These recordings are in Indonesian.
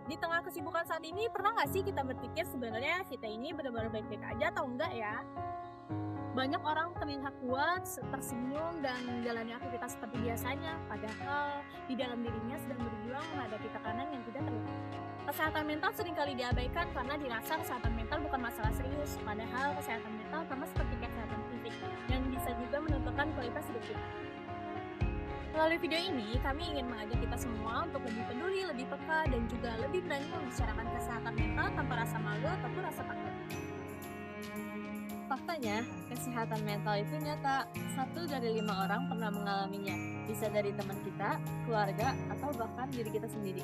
Di tengah kesibukan saat ini, pernah nggak sih kita berpikir sebenarnya kita ini benar-benar baik-baik aja atau enggak ya? Banyak orang terlihat kuat, tersenyum, dan menjalani aktivitas seperti biasanya, padahal di dalam dirinya sedang berjuang menghadapi tekanan yang tidak terlihat. Kesehatan mental seringkali diabaikan karena dirasa kesehatan mental bukan masalah serius, padahal kesehatan mental sama seperti kesehatan fisik, yang bisa juga menentukan kualitas hidup kita. Melalui video ini, kami ingin mengajak kita semua untuk lebih peduli, lebih peka, dan juga lebih berani membicarakan kesehatan mental tanpa rasa malu ataupun rasa takut. Faktanya, kesehatan mental itu nyata. 1 dari 5 orang pernah mengalaminya. Bisa dari teman kita, keluarga, atau bahkan diri kita sendiri.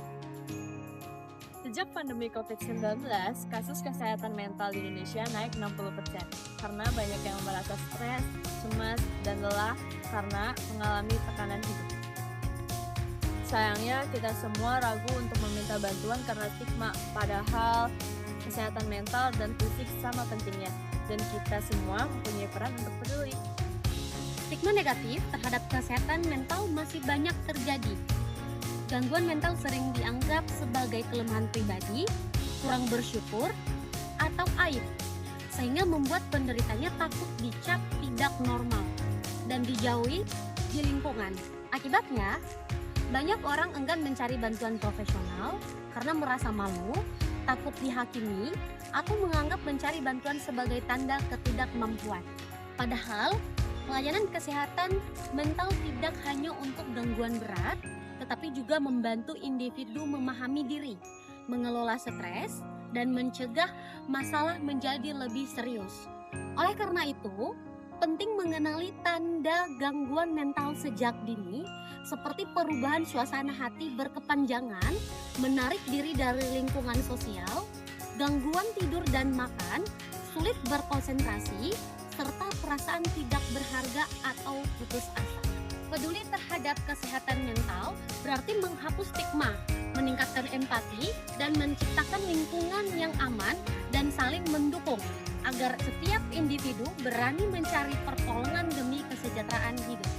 Sejak pandemi COVID-19, kasus kesehatan mental di Indonesia naik 60% karena banyak yang merasa stres, cemas, dan lelah karena mengalami tekanan hidup. Sayangnya, kita semua ragu untuk meminta bantuan karena stigma, padahal kesehatan mental dan fisik sama pentingnya, dan kita semua mempunyai peran untuk peduli. Stigma negatif terhadap kesehatan mental masih banyak terjadi. Gangguan mental sering dianggap sebagai kelemahan pribadi, kurang bersyukur, atau aib, sehingga membuat penderitanya takut dicap tidak normal dan dijauhi di lingkungan. Akibatnya, banyak orang enggan mencari bantuan profesional karena merasa malu, takut dihakimi, atau menganggap mencari bantuan sebagai tanda ketidakmampuan. Padahal, pelayanan kesehatan mental tidak hanya untuk gangguan berat, tetapi juga membantu individu memahami diri, mengelola stres, dan mencegah masalah menjadi lebih serius. Oleh karena itu, penting mengenali tanda gangguan mental sejak dini, seperti perubahan suasana hati berkepanjangan, menarik diri dari lingkungan sosial, gangguan tidur dan makan, sulit berkonsentrasi, serta perasaan tidak berharga atau putus asa. Peduli terhadap kesehatan mental berarti menghapus stigma, meningkatkan empati, dan menciptakan lingkungan yang aman dan saling mendukung agar setiap individu berani mencari pertolongan demi kesejahteraan hidup.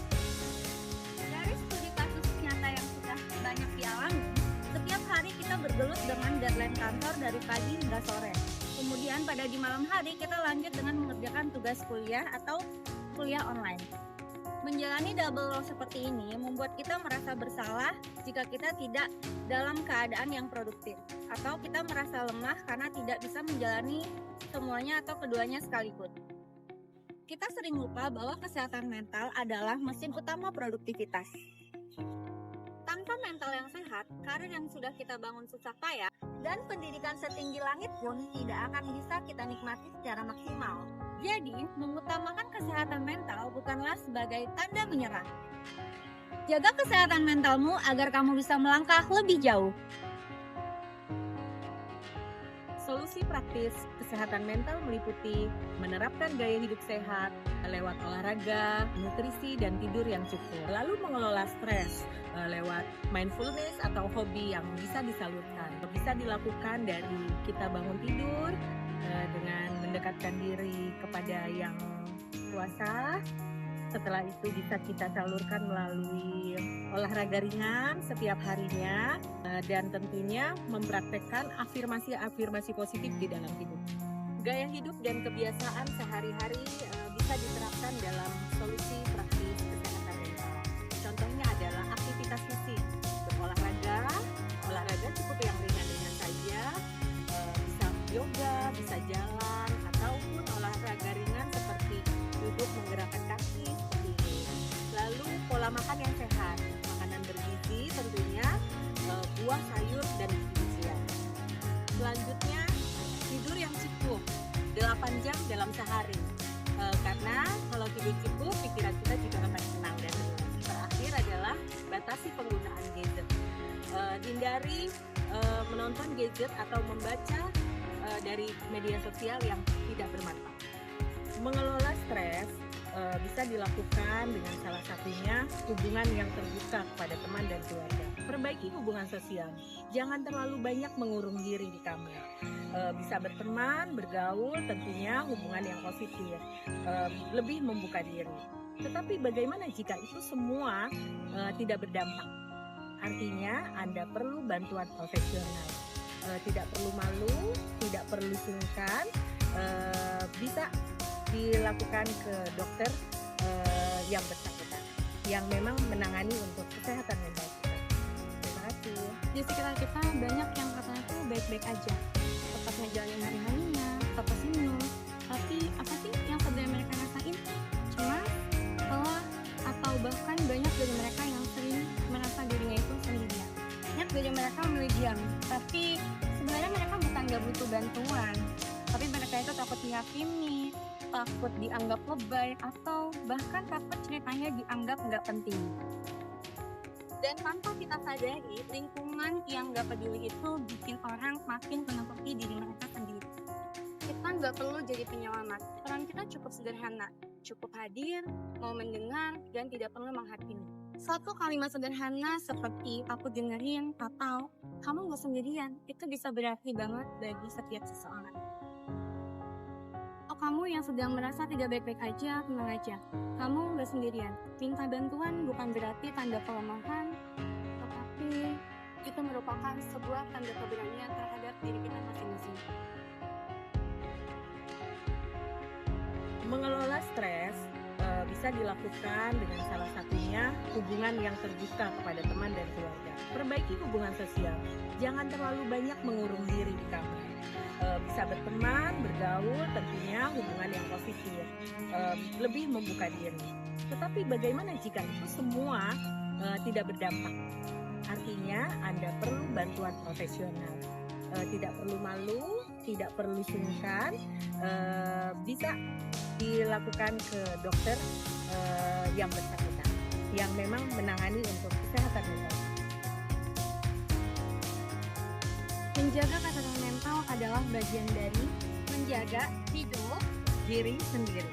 Dari studi kasus nyata yang sudah banyak dialami, setiap hari kita bergelut dengan deadline kantor dari pagi hingga sore. Kemudian pada di malam hari kita lanjut dengan mengerjakan tugas kuliah atau kuliah online. Menjalani double role seperti ini membuat kita merasa bersalah jika kita tidak dalam keadaan yang produktif, atau kita merasa lemah karena tidak bisa menjalani semuanya atau keduanya sekaligus. Kita sering lupa bahwa kesehatan mental adalah mesin utama produktivitas. Tanpa mental yang sehat, karir yang sudah kita bangun susah payah, dan pendidikan setinggi langit pun tidak akan bisa kita nikmati secara maksimal. Jadi, mengutamakan kesehatan mental bukanlah sebagai tanda menyerah. Jaga kesehatan mentalmu agar kamu bisa melangkah lebih jauh. Solusi praktis kesehatan mental meliputi menerapkan gaya hidup sehat lewat olahraga, nutrisi, dan tidur yang cukup. Lalu mengelola stres lewat mindfulness atau hobi yang bisa disalurkan. Bisa dilakukan dari kita bangun tidur dengan mendekatkan diri kepada yang kuasa. Setelah itu bisa kita salurkan melalui olahraga ringan setiap harinya, dan tentunya mempraktekkan afirmasi-afirmasi positif di dalam hidup. Gaya hidup dan kebiasaan sehari-hari bisa diterapkan dalam solusi praktis kesehatan mental. Contohnya adalah aktivitas fisik, berolahraga, olahraga cukup yang ringan-ringan saja, bisa yoga, bisa jalan, ataupun olahraga ringan seperti duduk menggerakkan kaki seperti ini. Lalu pola makan yang sehat, makanan bergizi tentunya, buah, sayur, dan biji-bijian. Selanjutnya tidur yang cukup 8 jam dalam sehari, karena kalau tidur cukup pikiran kita juga akan tenang dan rileks. Terakhir adalah batasi penggunaan gadget. Hindari menonton gadget atau membaca dari media sosial yang tidak bermanfaat. Mengelola stres bisa dilakukan dengan salah satunya hubungan yang terbuka kepada teman dan keluarga. Perbaiki hubungan sosial, jangan terlalu banyak mengurung diri di kamar. Bisa berteman, bergaul, tentunya hubungan yang positif, lebih membuka diri. Tetapi bagaimana jika itu semua tidak berdampak? Artinya Anda perlu bantuan profesional. tidak perlu malu, tidak perlu sungkan, bisa dilakukan ke dokter yang bersangkutan, yang memang menangani untuk kesehatan mental kita. Terima kasih. Di sekitar kita banyak yang katanya tuh baik-baik aja, tetap ngejalanin hari-harinya, tetap senyum. Tapi apa sih yang sebenarnya mereka rasain? Cemas, lelah, atau bahkan banyak dari mereka yang sering merasa dirinya itu sendirian. Banyak dari mereka memilih diam, tapi sebenarnya mereka bukan gak butuh bantuan, tapi mereka itu takut dihakimi, takut dianggap lebay, atau bahkan takut ceritanya dianggap gak penting. Dan tanpa kita sadari, lingkungan yang gak peduli itu bikin orang makin menutupi diri mereka sendiri. Kita nggak perlu jadi penyelamat, peran kita cukup sederhana, cukup hadir, mau mendengar, dan tidak perlu menghakimi. Satu kalimat sederhana seperti aku dengerin atau kamu nggak sendirian, itu bisa berarti banget bagi setiap seseorang. Oh, kamu yang sedang merasa tidak baik-baik aja, tenang aja. Kamu nggak sendirian. Minta bantuan bukan berarti tanda kelemahan, tetapi itu merupakan sebuah tanda keberanian terhadap diri kita masing-masing. Mengelola stres bisa dilakukan dengan salah satunya hubungan yang terbuka kepada teman dan keluarga. Perbaiki hubungan sosial, jangan terlalu banyak mengurung diri di kamar. Bisa berteman, bergaul, tentunya hubungan yang positif, lebih membuka diri. Tetapi bagaimana jika itu semua tidak berdampak? Artinya Anda perlu bantuan profesional. Tidak perlu malu, tidak perlu sungkan, bisa dilakukan ke dokter yang bersangkutan, yang memang menangani untuk kesehatan mental. Menjaga kesehatan mental adalah bagian dari Menjaga hidup Diri sendiri.